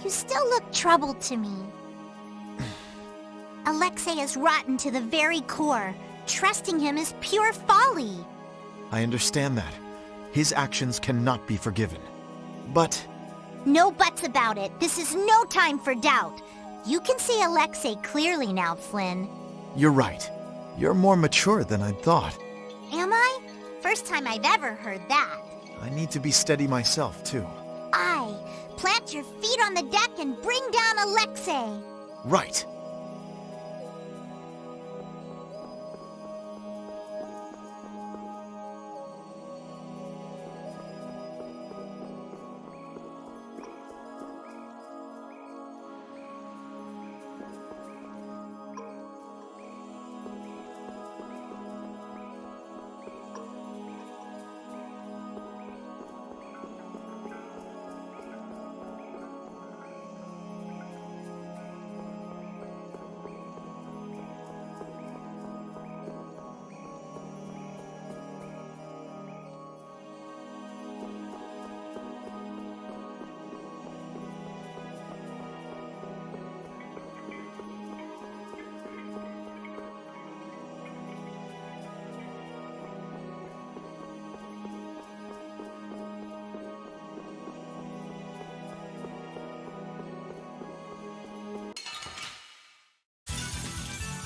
You still look troubled to me. Alexei is rotten to the very core. Trusting him is pure folly. I understand that. His actions cannot be forgiven. But... No buts about it. This is no time for doubt. You can see Alexei clearly now, Flynn. you're right. You're more mature than I'd thought. Am I? First time I've ever heard that. I need to be steady myself, too. Aye. Plant your feet on the deck and bring down Alexei. Right.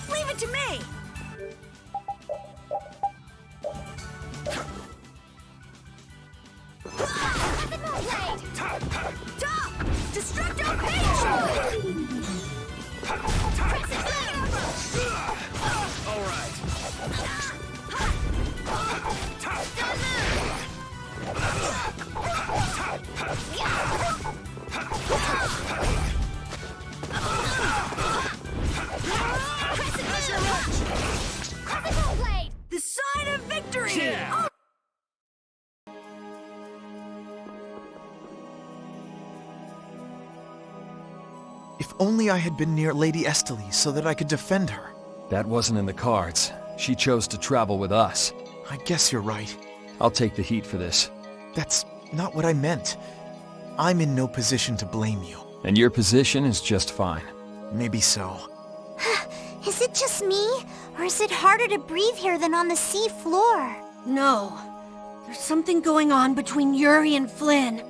Leave it to me! Destructo Page! All right. The sign of victory! Yeah. Oh. If only I had been near Lady Estelle so that I could defend her. That wasn't in the cards. She chose to travel with us. I guess you're right. I'll take the heat for this. That's not what I meant. I'm in no position to blame you. And your position is just fine. Maybe so. Is it just me? Or is it harder to breathe here than on the sea floor? No. There's something going on between Yuri and Flynn.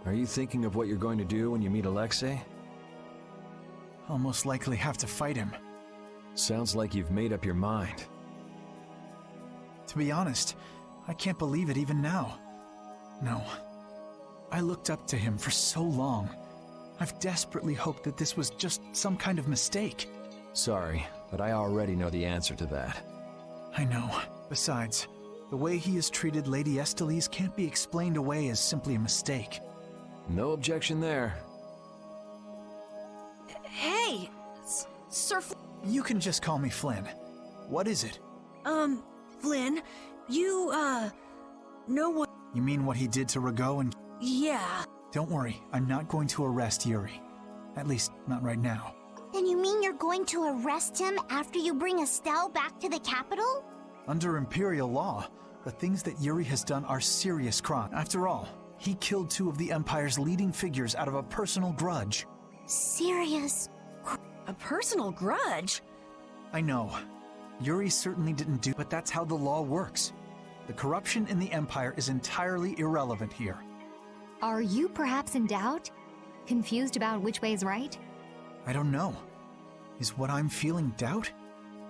Are you thinking of what you're going to do when you meet Alexei? I'll most likely have to fight him. Sounds like you've made up your mind. To be honest, I can't believe it even now. No. I looked up to him for so long. I've desperately hoped that this was just some kind of mistake. Sorry, but I already know the answer to that. I know. Besides, the way he has treated Lady Estellise can't be explained away as simply a mistake. No objection there. Hey, Sir You can just call me Flynn. What is it? Flynn, you, know what? You mean what he did to Rago and... Yeah. Don't worry, I'm not going to arrest Yuri. At least, not right now. Then you mean you're going to arrest him after you bring Estelle back to the capital? Under Imperial law, the things that Yuri has done are serious crime. After all, he killed two of the Empire's leading figures out of a personal grudge. Serious. A personal grudge? I know. Yuri certainly didn't do, but that's how the law works. The corruption in the Empire is entirely irrelevant here. Are you perhaps in doubt? Confused about which way is right? I don't know. Is what I'm feeling doubt?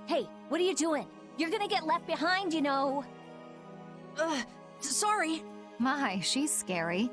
Hey, what are you doing? You're gonna get left behind, you know. Sorry. My, she's scary.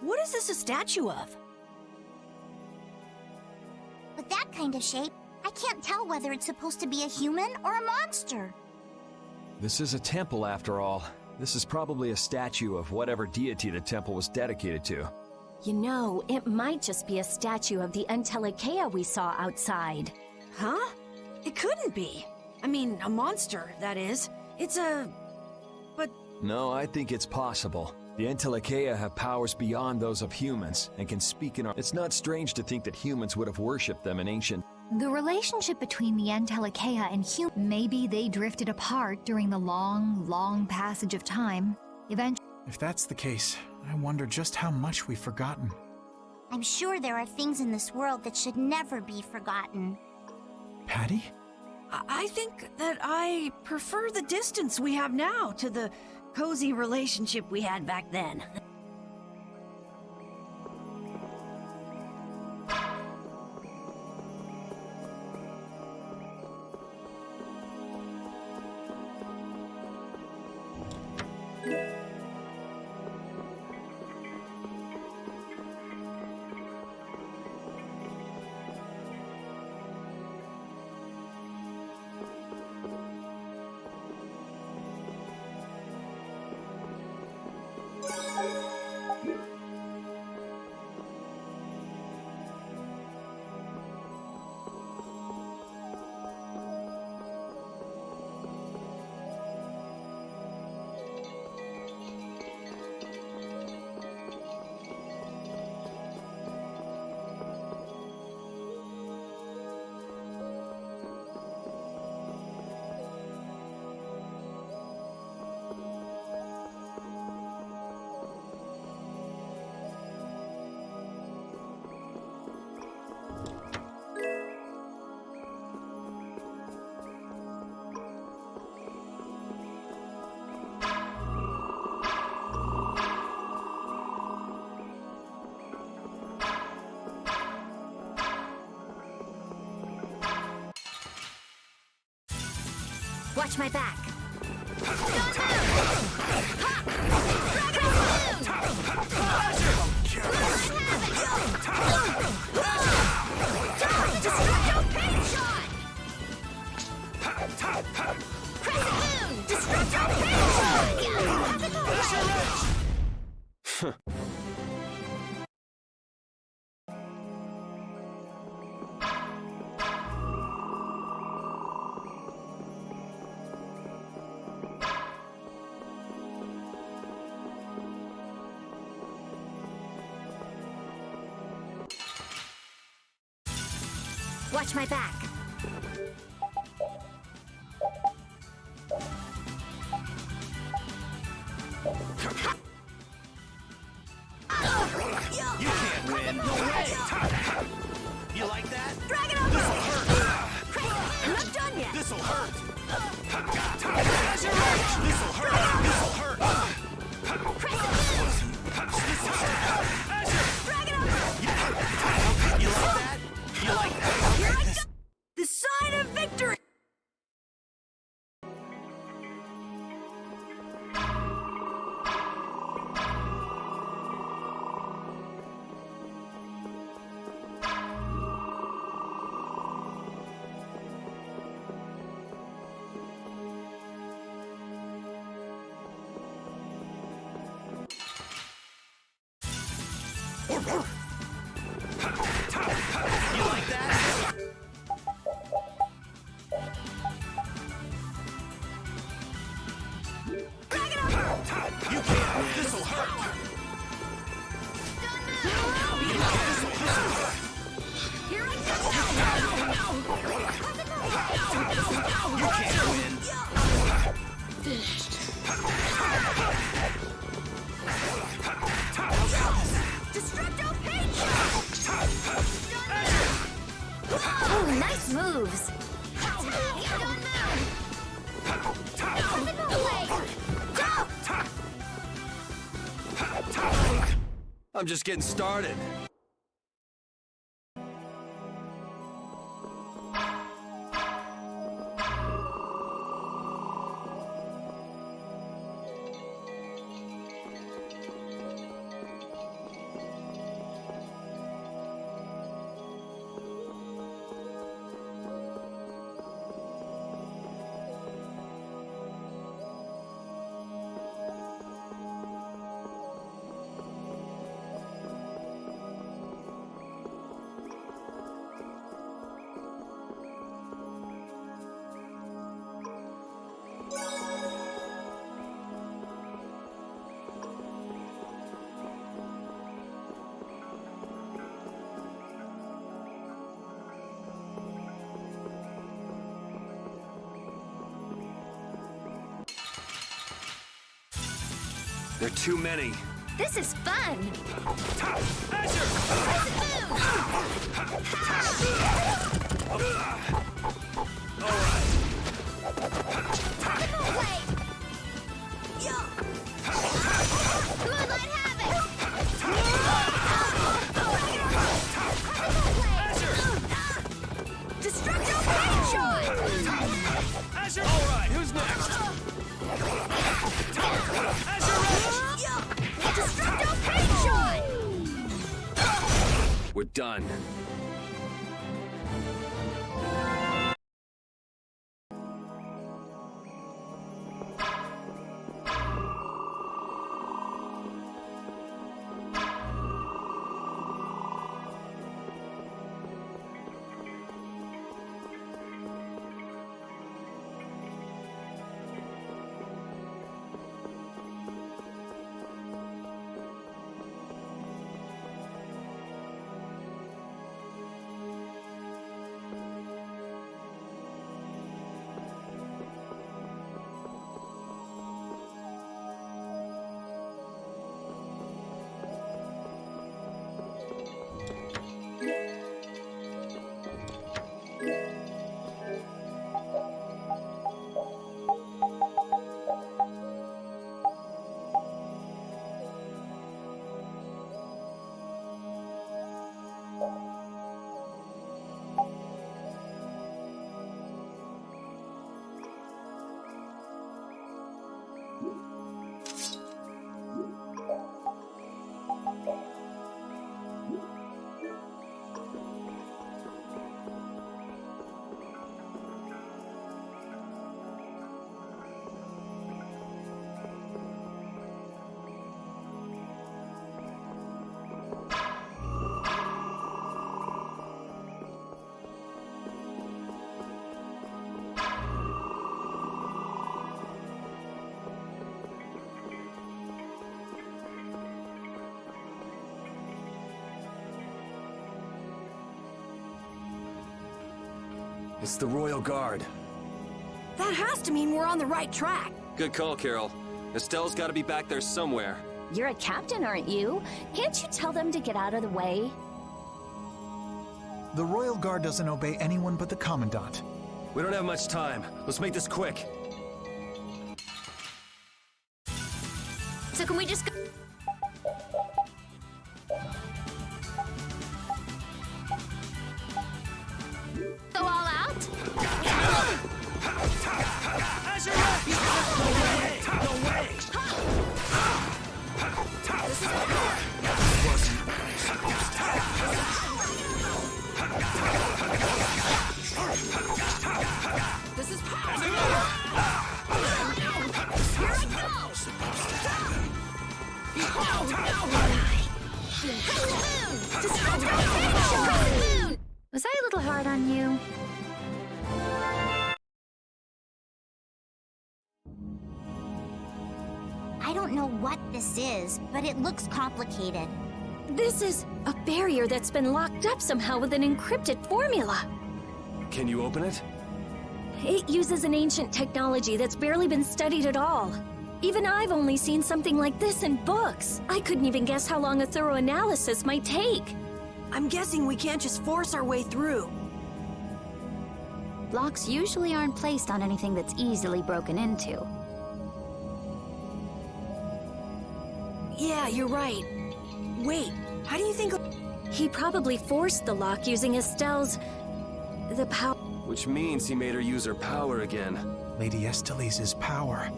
What is this a statue of? With that kind of shape, I can't tell whether it's supposed to be a human or a monster. This is a temple after all. This is probably a statue of whatever deity the temple was dedicated to. You know, it might just be a statue of the Entelekea we saw outside. Huh? It couldn't be. I mean, a monster, that is. It's a... No, I think it's possible. The Entelecheia have powers beyond those of humans and can speak in our... It's not strange to think that humans would have worshipped them in ancient... The relationship between the Entelecheia and humans, maybe they drifted apart during the long passage of time. Eventually, If that's the case, I wonder just how much we've forgotten. I'm sure there are things in this world that should never be forgotten. Patty? I think that I prefer the distance we have now to the cozy relationship we had back then. Watch my back. Watch my back. You can't win. No way. You like that? Drag it over. This'll hurt. I'm not done yet. This'll hurt. This'll hurt. This'll hurt. Drag it over. You like that? You like that? Here I go. The sign of victory! You like that? You can't win. This'll hurt. Here I go. You can't win. Destructo Page! Oh, nice moves. I'm just getting started. There are too many. This is fun! Alright, who's next? We're done. It's the Royal Guard. That has to mean we're on the right track. Good call, Carol. Estelle's gotta be back there somewhere. You're a captain, aren't you? Can't you tell them to get out of the way? The Royal Guard doesn't obey anyone but the Commandant. We don't have much time. Let's make this quick. So can we just go? Go all out? This is power! Was I a little hard on you? I don't know what this is, but it looks complicated. This is a barrier that's been locked up somehow with an encrypted formula. Can you open it? It uses an ancient technology that's barely been studied at all. Even I've only seen something like this in books. I couldn't even guess how long a thorough analysis might take. I'm guessing we can't just force our way through. Locks usually aren't placed on anything that's easily broken into. Yeah, you're right. Wait, how do you think... He probably forced the lock using Estelle's... the power... Which means he made her use her power again. Lady Estelle's power.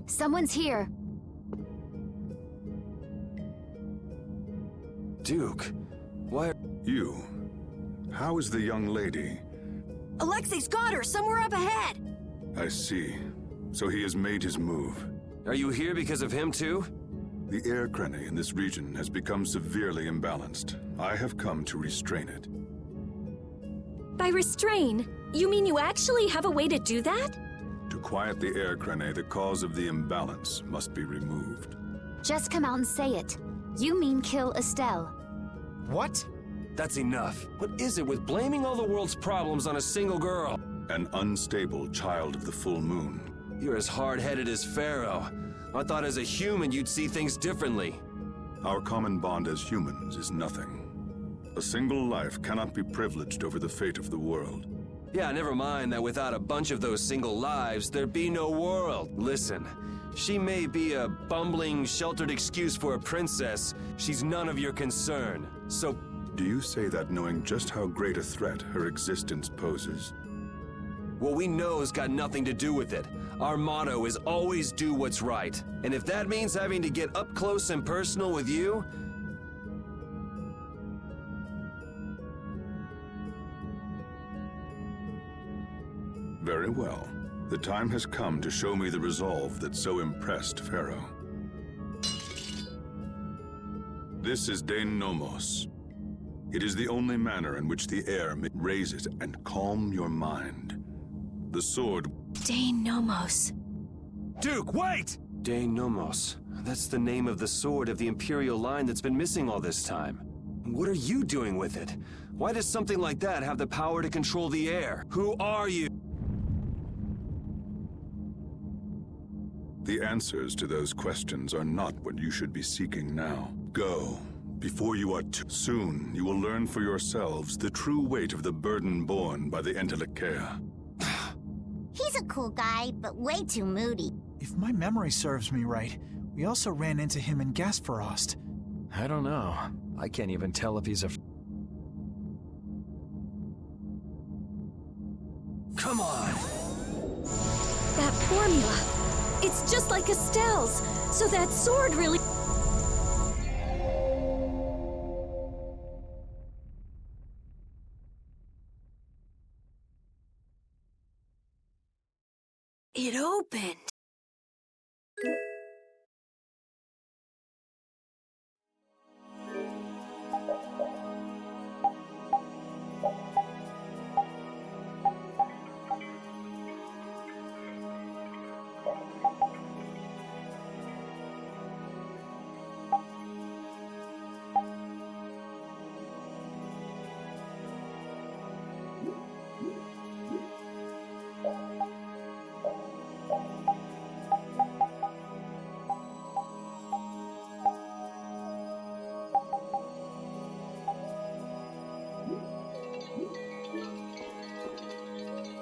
Someone's here. Duke, why... You. How is the young lady? Alexei's got her somewhere up ahead! I see. So he has made his move. Are you here because of him too? The air crene in this region has become severely imbalanced. I have come to restrain it. By restrain, you mean you actually have a way to do that? To quiet the air crene, the cause of the imbalance must be removed. Just come out and say it. You mean kill Estelle. What? That's enough. What is it with blaming all the world's problems on a single girl? An unstable child of the full moon. You're as hard-headed as Pharaoh. I thought as a human you'd see things differently. Our common bond as humans is nothing. A single life cannot be privileged over the fate of the world. Yeah, never mind that without a bunch of those single lives, there'd be no world. Listen, she may be a bumbling, sheltered excuse for a princess. She's none of your concern. So... Do you say that knowing just how great a threat her existence poses? What we know's got nothing to do with it. Our motto is always do what's right. And if that means having to get up close and personal with you... Very well. The time has come to show me the resolve that so impressed Pharaoh. This is Dane Nomos. It is the only manner in which the air may raise it and calm your mind. The sword... Dane Nomos. Duke, wait! Dane Nomos. That's the name of the sword of the Imperial line that's been missing all this time. What are you doing with it? Why does something like that have the power to control the air? Who are you? The answers to those questions are not what you should be seeking now. Go, before you are too soon. You will learn for yourselves the true weight of the burden borne by the Entelecheia. He's a cool guy, but way too moody. If my memory serves me right, we also ran into him in Gasparost. I don't know. I can't even tell if he's a... Come on! That formula. It's just like Estelle's. So that sword really... It opened.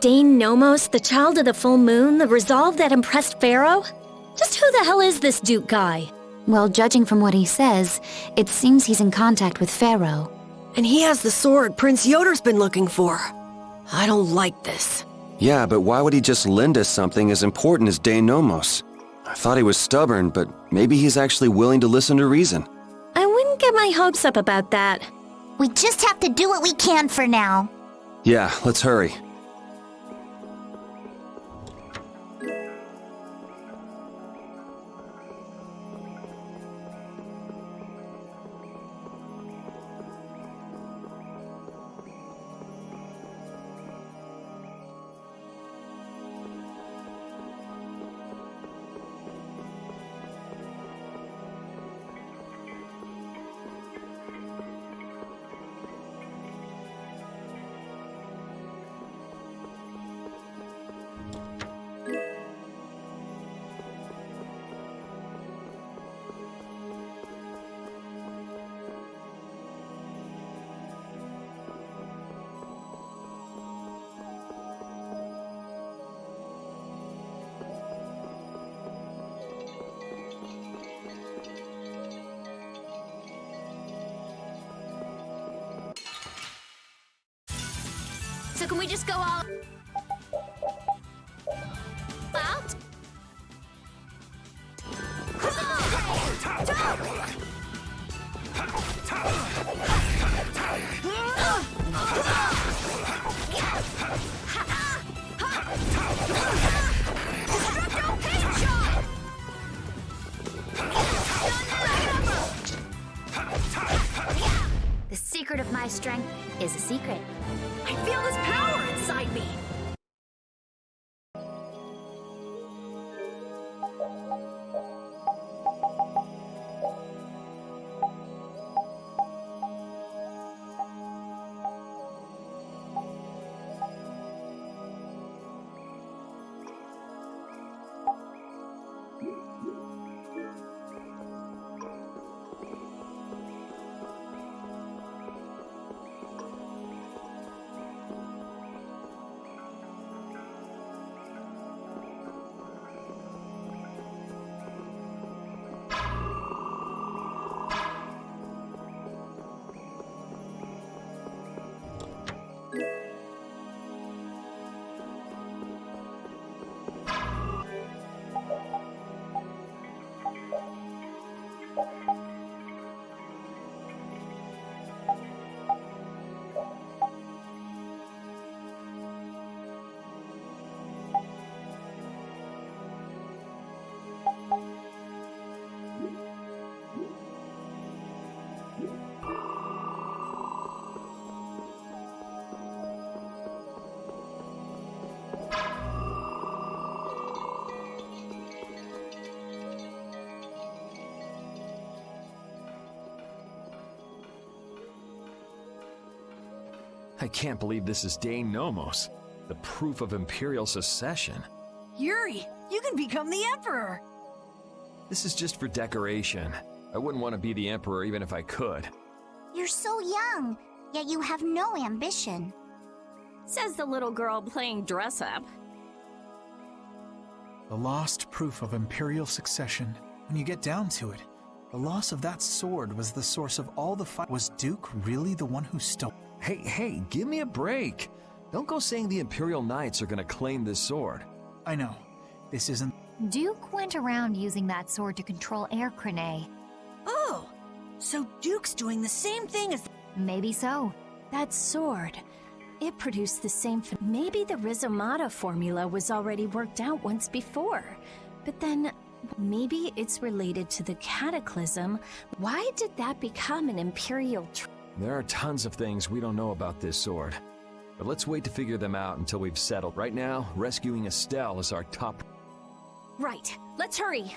Dane Nomos, the child of the full moon, the resolve that impressed Pharaoh? Just who the hell is this Duke guy? Well, judging from what he says, it seems he's in contact with Pharaoh. And he has the sword Prince Yoder's been looking for. I don't like this. Yeah, but why would he just lend us something as important as Dane Nomos? I thought he was stubborn, but maybe he's actually willing to listen to reason. I wouldn't get my hopes up about that. We just have to do what we can for now. Yeah, let's hurry. So can we just go all out? The secret of my strength is a secret. I feel this power inside me. I can't believe this is Nomos, the proof of Imperial secession. Yuri, you can become the Emperor! This is just for decoration. I wouldn't want to be the Emperor even if I could. You're so young, yet you have no ambition. Says the little girl playing dress-up. The lost proof of Imperial succession. When you get down to it, the loss of that sword was the source of all the fight. Was Duke really the one who stole? Hey, give me a break. Don't go saying the Imperial Knights are gonna claim this sword. I know. This isn't... Duke went around using that sword to control Air Crane. Oh, so Duke's doing the same thing as... Maybe so. That sword, it produced the same... Maybe the Rizomata formula was already worked out once before. But then, maybe it's related to the Cataclysm. Why did that become an Imperial... There are tons of things we don't know about this sword. But let's wait to figure them out until we've settled. Right now, rescuing Estelle is our top... Right, let's hurry.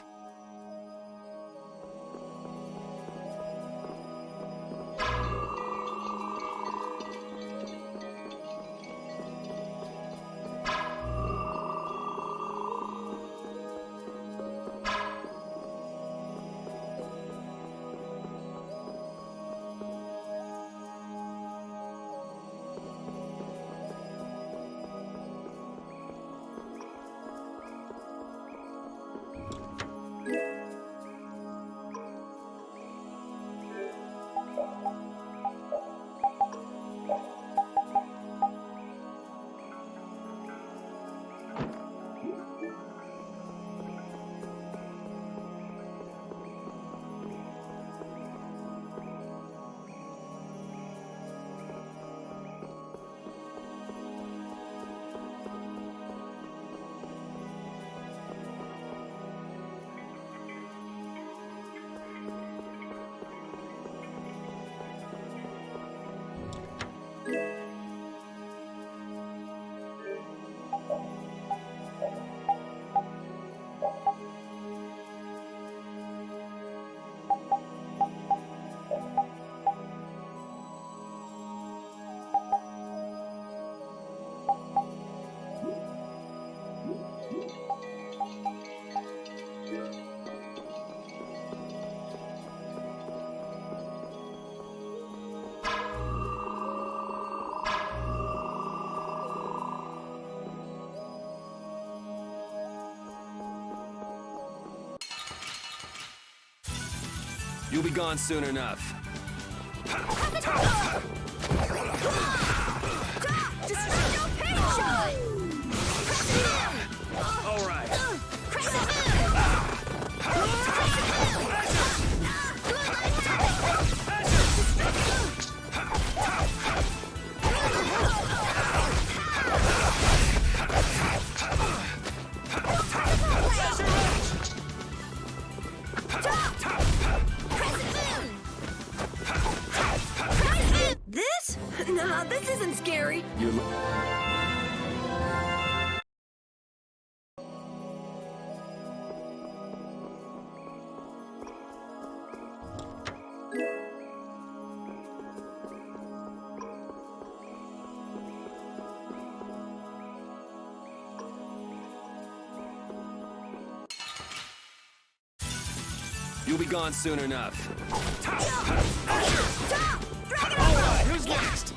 You'll be gone soon enough. All right. This? Nah, this isn't scary. You'll be gone soon enough. All right, who's next?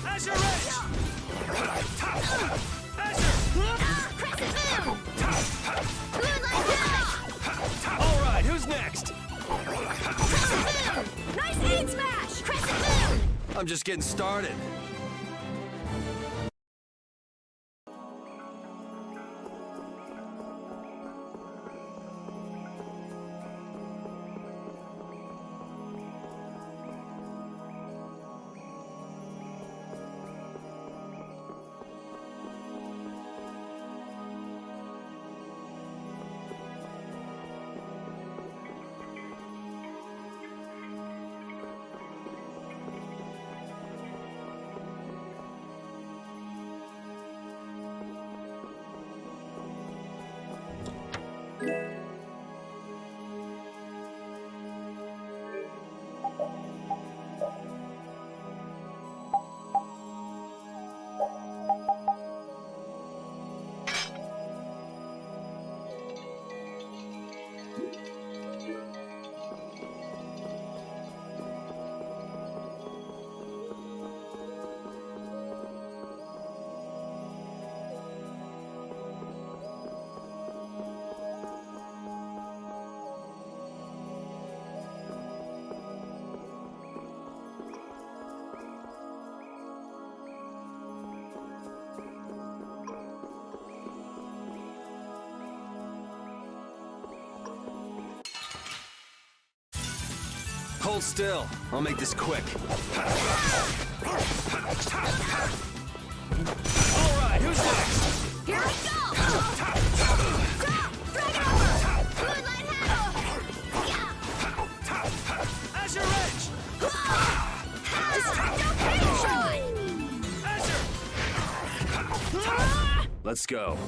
Azure Edge! All right, who's next? Nice aid smash! Crescent moon! I'm just getting started. Hold still. I'll make this quick. All right, who's next? Here we go! Stop! Drag it over! Moonlight handle! Yeah! Azure Edge! Destructo Patron! Let's go.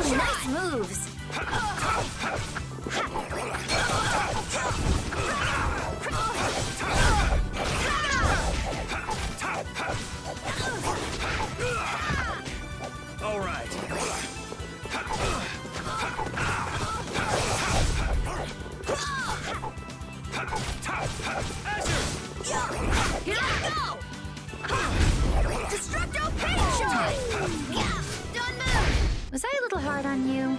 Nice moves! All right. Here we go! Destructo Patron! Yeah! Don't move! Was I a little hard on you?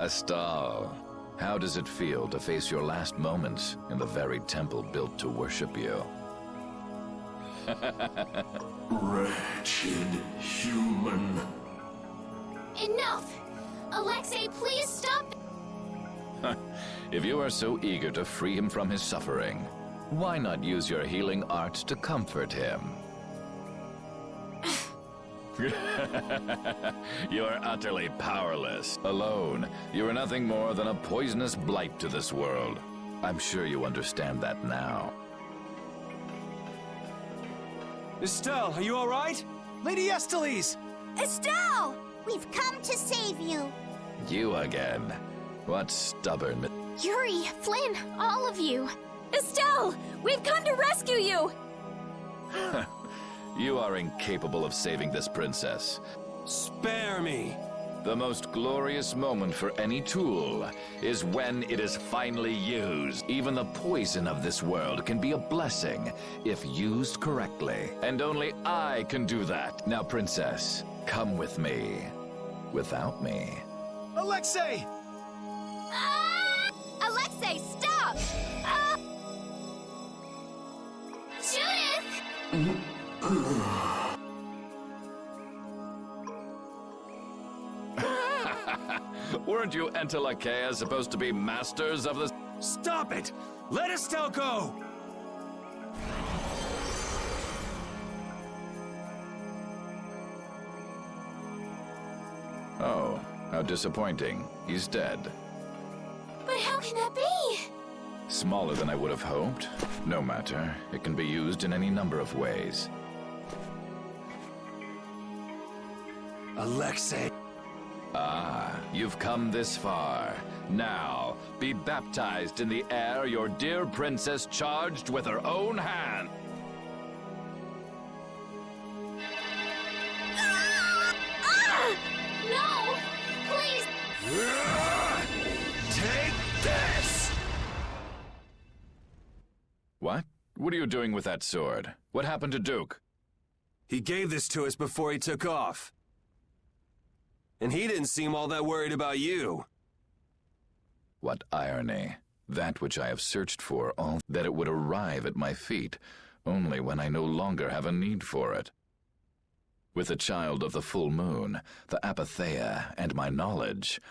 Astal, how does it feel to face your last moments in the very temple built to worship you? Wretched human. Enough! Alexei, please stop! If you are so eager to free him from his suffering, why not use your healing arts to comfort him? You are utterly powerless. Alone, you are nothing more than a poisonous blight to this world. I'm sure you understand that now. Estelle, are you all right? Lady Estellise! Estelle! We've come to save you. You again. What stubborn... Yuri, Flynn, all of you. Estelle, we've come to rescue you! You are incapable of saving this princess. Spare me! The most glorious moment for any tool is when it is finally used. Even the poison of this world can be a blessing if used correctly. And only I can do that. Now, princess, come with me. Without me. Alexei! Alexei, stop! Judith! Weren't you Entelakea supposed to be masters of the... Stop it! Let Estelle go! Oh, how disappointing. He's dead. But how can that be? Smaller than I would have hoped. No matter. It can be used in any number of ways. Alexei! Ah, you've come this far. Now, be baptized in the air your dear princess charged with her own hand. No! Please! Take this! What? What are you doing with that sword? What happened to Duke? He gave this to us before he took off. And he didn't seem all that worried about you. What irony. That which I have searched for, all that it would arrive at my feet, only when I no longer have a need for it. With the child of the full moon, the apatheia, and my knowledge,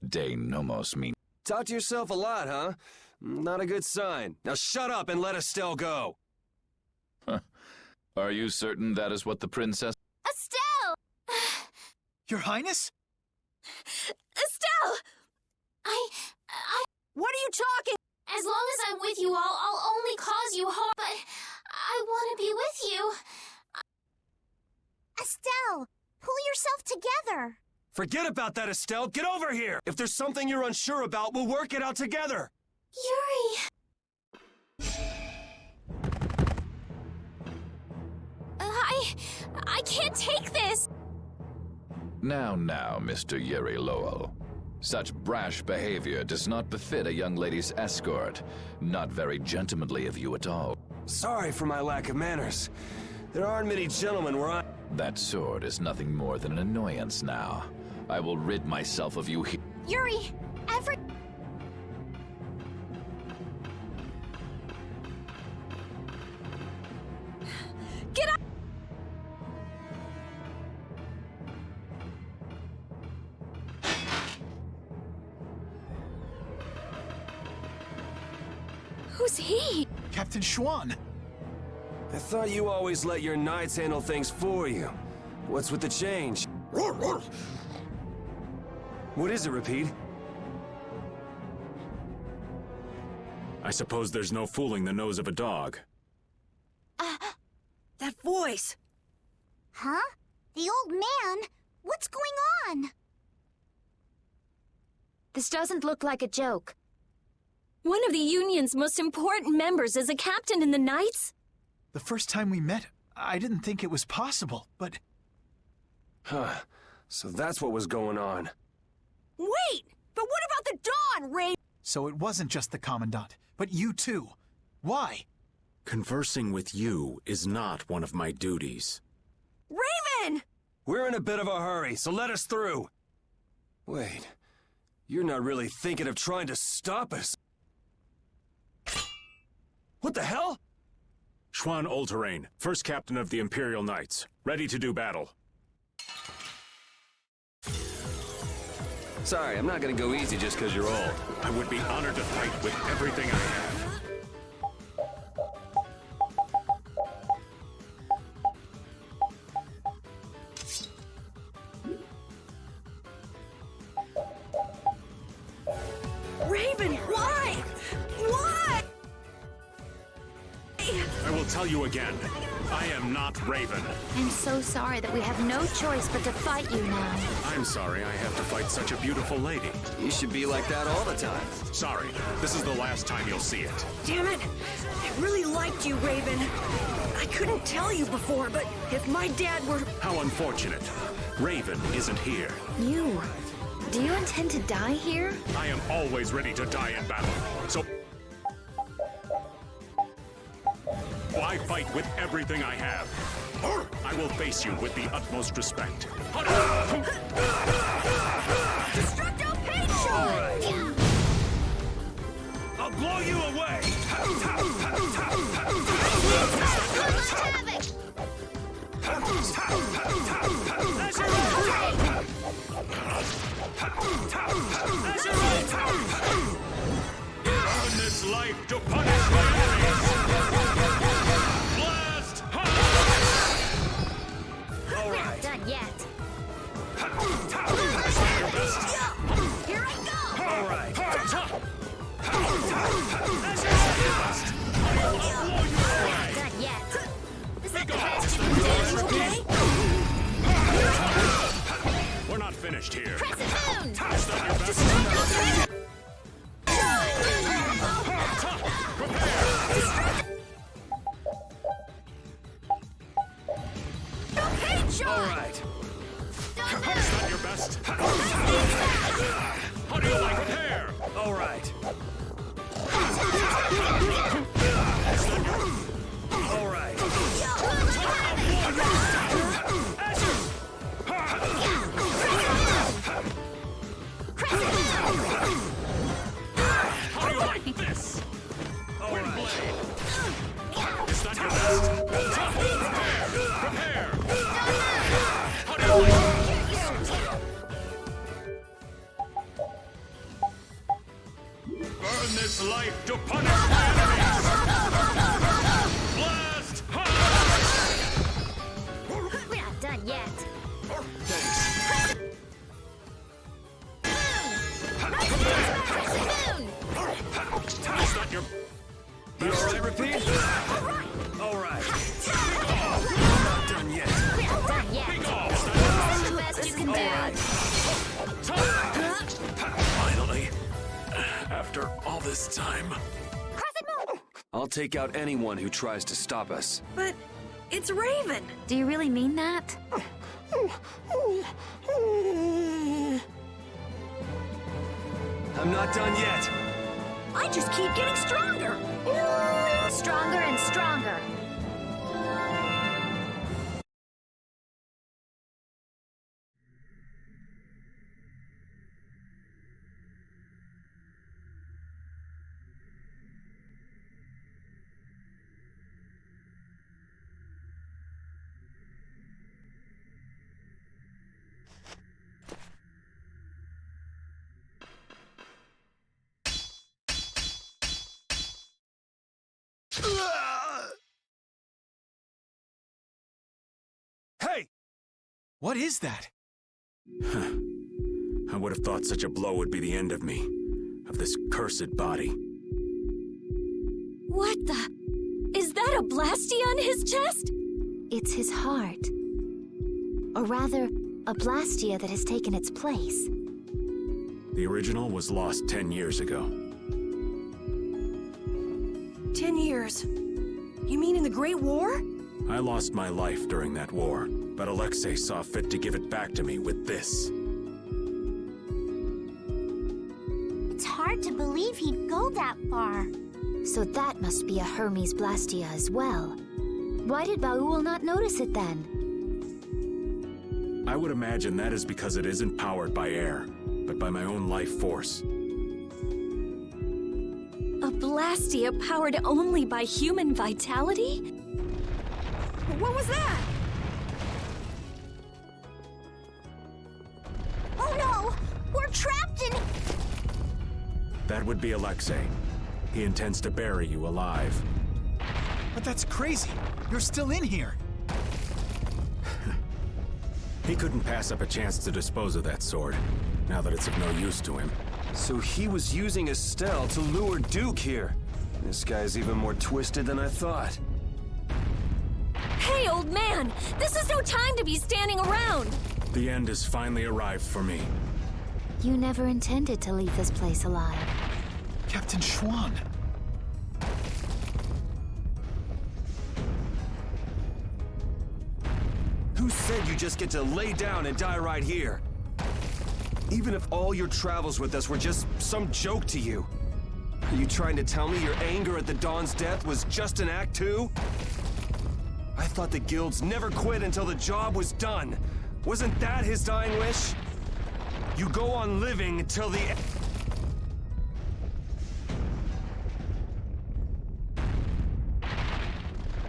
de nomos mean... Talk to yourself a lot, huh? Not a good sign. Now shut up and let Estelle go! Are you certain that is what the princess... Estelle! Your Highness? Estelle! What are you talking? As long as I'm with you all, I'll only cause you harm, but I want to be with you. Estelle, pull yourself together. Forget about that, Estelle! Get over here! If there's something you're unsure about, we'll work it out together! Yuri! I can't take this! Now, Mr. Yuri Lowell. Such brash behavior does not befit a young lady's escort. Not very gentlemanly of you at all. Sorry for my lack of manners. There aren't many gentlemen where I... That sword is nothing more than an annoyance now. I will rid myself of you here. Yuri, Get up! Who's he? Captain Schwan. I thought you always let your knights handle things for you. What's with the change? What is it, Repeat? I suppose there's no fooling the nose of a dog. That voice! Huh? The old man? What's going on? This doesn't look like a joke. One of the Union's most important members is a captain in the Knights? The first time we met, I didn't think it was possible, but... Huh. So that's what was going on. Wait! But what about the Dawn, Ray? So it wasn't just the Commandant, but you too. Why? Conversing with you is not one of my duties. Raven! We're in a bit of a hurry, so let us through. Wait. You're not really thinking of trying to stop us. What the hell? Schwan Olterain, first captain of the Imperial Knights. Ready to do battle. Sorry, I'm not gonna go easy just because you're old. I would be honored to fight with everything I have. Raven, why? Why? I will tell you again. I am not Raven. I'm so sorry that we have no choice but to fight you now. I'm sorry I have to fight such a beautiful lady. You should be like that all the time. Sorry, this is the last time you'll see it. Damn it! I really liked you, Raven. I couldn't tell you before, but if my dad were... How unfortunate. Raven isn't here. You. Do you intend to die here? I am always ready to die in battle. So... I fight with everything I have. I will face you with the utmost respect. Destructo Patriot! All right. I'll blow you away! Earn this life to punish my enemies! Blast! We're not done yet. Here I go! All right. We're not done yet. Is that the best you can do? Okay? We're not finished here. Crescent Moon! Destructo Patriot! All right. Is that your best? How do you like it here? All right. All right. How do you like this? All right. Is that your best? Prepare! How do you like Burn this life to punish my enemies! Blast! We're not done yet. Thanks. Crescent Moon! Is that your... You all right, repeat? All right. Not done yet. We're not done yet. That's the best you can do. Finally. After all this time. Crescent Moon! I'll take out anyone who tries to stop us. But it's Raven. Do you really mean that? I'm not done yet. I just keep getting stronger. Stronger and stronger. Hey! What is that? I would have thought such a blow would be the end of me. Of this cursed body. What the? Is that a blastia on his chest? It's his heart. Or rather, a blastia that has taken its place. The original was lost 10 years ago. 10 years. You mean in the Great War? I lost my life during that war, but Alexei saw fit to give it back to me with this. It's hard to believe he'd go that far. So that must be a Hermes blastia as well. Why did Baul not notice it then? I would imagine that is because it isn't powered by air. but by my own life force. A blastia powered only by human vitality? What was that? Oh no! We're trapped in... That would be Alexei. He intends to bury you alive. But that's crazy. You're still in here. He couldn't pass up a chance to dispose of that sword, now that it's of no use to him. So he was using Estelle to lure Duke here. This guy's even more twisted than I thought. Hey, old man! This is no time to be standing around! The end has finally arrived for me. You never intended to leave this place alive. Captain Schwan. Who said you just get to lay down and die right here? Even if all your travels with us were just some joke to you. Are you trying to tell me your anger at the Dawn's death was just an act too? I thought the guilds never quit until the job was done. Wasn't that his dying wish? You go on living until the end.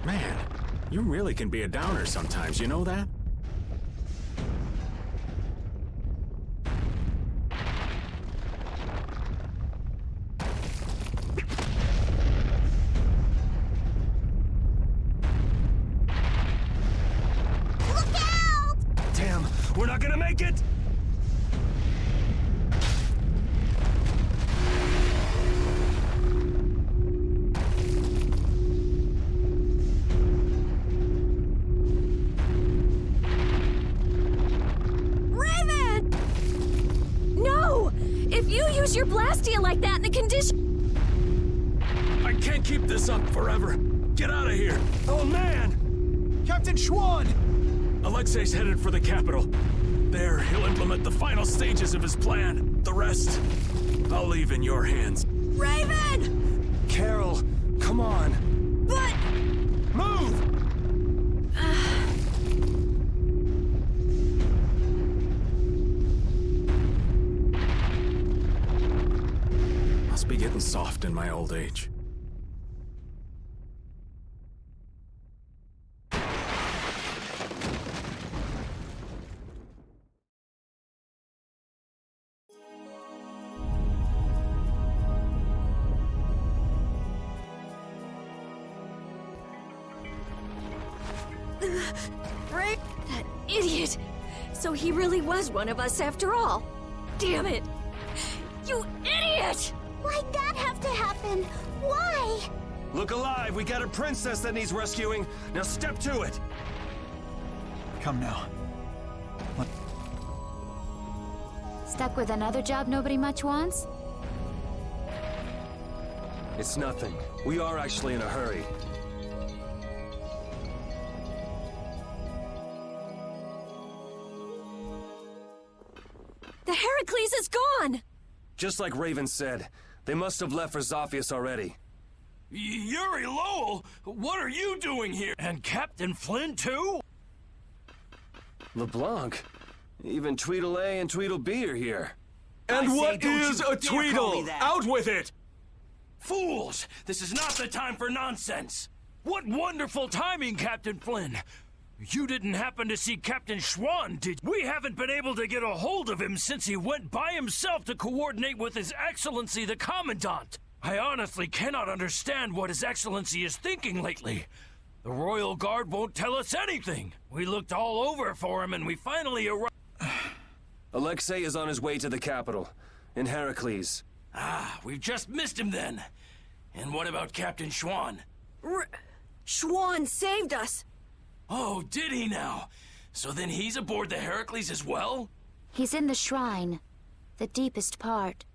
Man, you really can be a downer sometimes, you know that? Look out! Damn, we're not gonna make it! Use your blastia like that in the condition. I can't keep this up forever. Get out of here. Oh man! Captain Schwan! Alexei's headed for the capital. There, he'll implement the final stages of his plan. The rest, I'll leave in your hands. Raven! Carol, come on. But... Move! Must be getting soft in my old age. Right? That idiot! So he really was one of us after all. Damn it! You idiot! Why'd that have to happen? Why? Look alive, we got a princess that needs rescuing. Now step to it. Come now. Stuck with another job nobody much wants? It's nothing. We are actually in a hurry. The Heracles is gone! Just like Raven said, they must have left for Zophius already. Yuri Lowell, what are you doing here? And Captain Flynn too? LeBlanc, even Tweedle-A and Tweedle-B are here. And what is a Tweedle? Out with it! Fools! This is not the time for nonsense! What wonderful timing, Captain Flynn! You didn't happen to see Captain Schwan, did you? We haven't been able to get a hold of him since he went by himself to coordinate with His Excellency the Commandant. I honestly cannot understand what His Excellency is thinking lately. The Royal Guard won't tell us anything. We looked all over for him and we finally arrived. Alexei is on his way to the capital, in Heracles. Ah, we've just missed him then. And what about Captain Schwan? Schwan saved us! Oh, did he now? So then he's aboard the Heracles as well? He's in the shrine, the deepest part.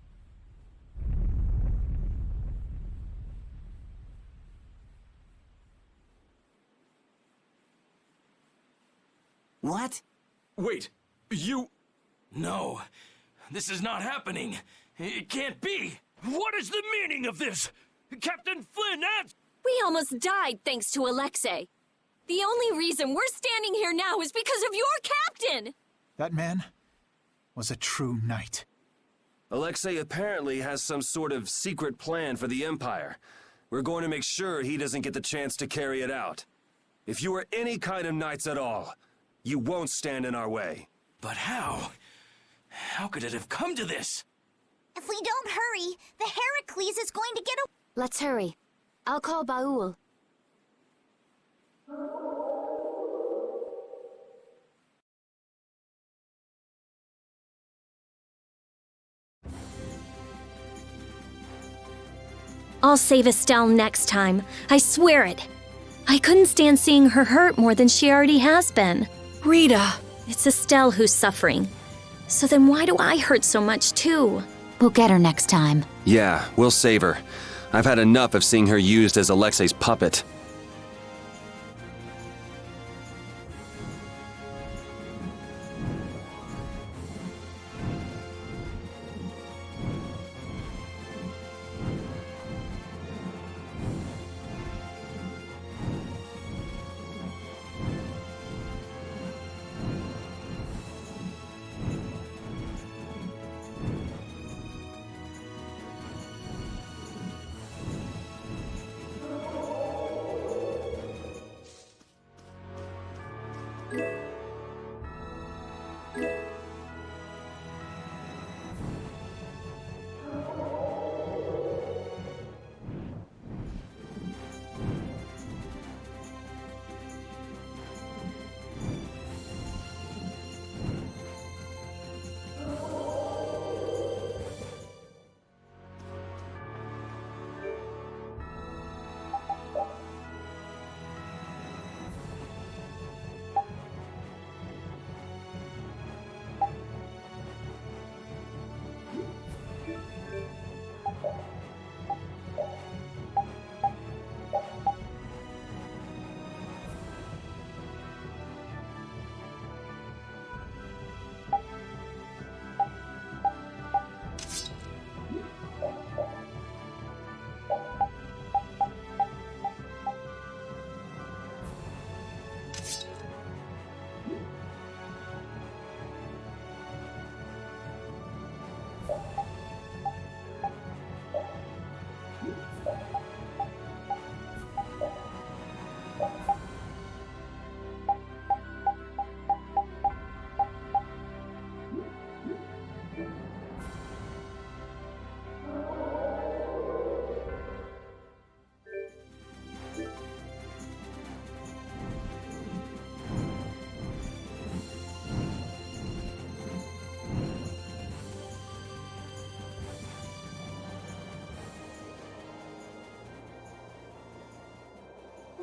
What? Wait, you... No, this is not happening. It can't be. What is the meaning of this? Captain Flynn, We almost died thanks to Alexei. The only reason we're standing here now is because of your captain! That man was a true knight. Alexei apparently has some sort of secret plan for the Empire. We're going to make sure he doesn't get the chance to carry it out. If you are any kind of knights at all, you won't stand in our way. But how? How could it have come to this? If we don't hurry, the Heracles is going to get a— Let's hurry. I'll call Baul. I'll save Estelle next time. I swear it. I couldn't stand seeing her hurt more than she already has been. Rita! It's Estelle who's suffering. So then why do I hurt so much too? We'll get her next time. Yeah, we'll save her. I've had enough of seeing her used as Alexei's puppet.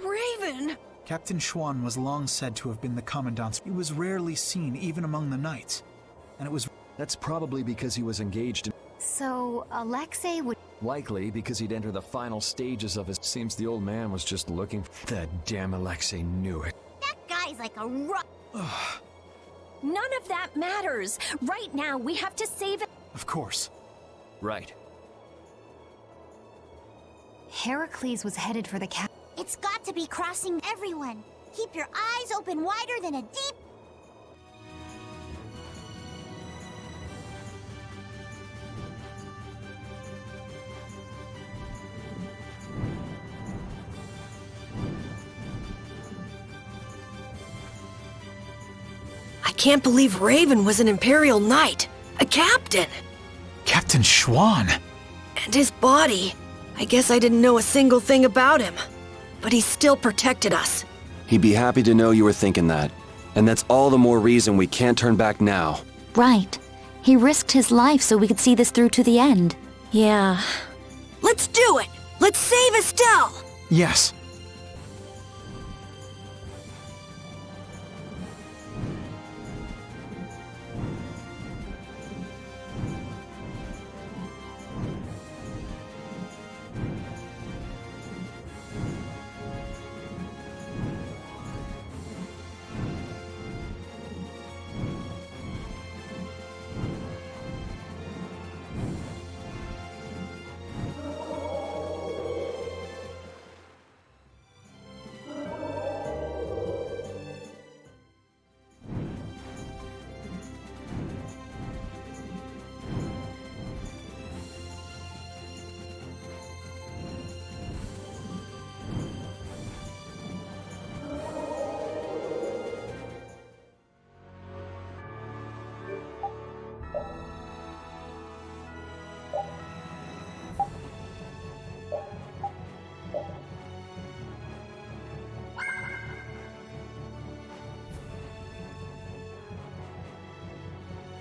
Raven! Captain Schwan was long said to have been the Commandant's. He was rarely seen even among the knights. And it was... That's probably because he was engaged in... So, Alexei would... Likely because he'd enter the final stages of his... Seems the old man was just looking... That damn Alexei knew it. That guy's like a rock. None of that matters. Right now, we have to save it. Of course. Right. Heracles was headed for the cap... It's got to be crossing everyone. Keep your eyes open wider than a deep... I can't believe Raven was an Imperial Knight. A captain. Captain Schwan! And his body. I guess I didn't know a single thing about him. But he still protected us. He'd be happy to know you were thinking that. And that's all the more reason we can't turn back now. Right. He risked his life so we could see this through to the end. Yeah. Let's do it! Let's save Estelle! Yes.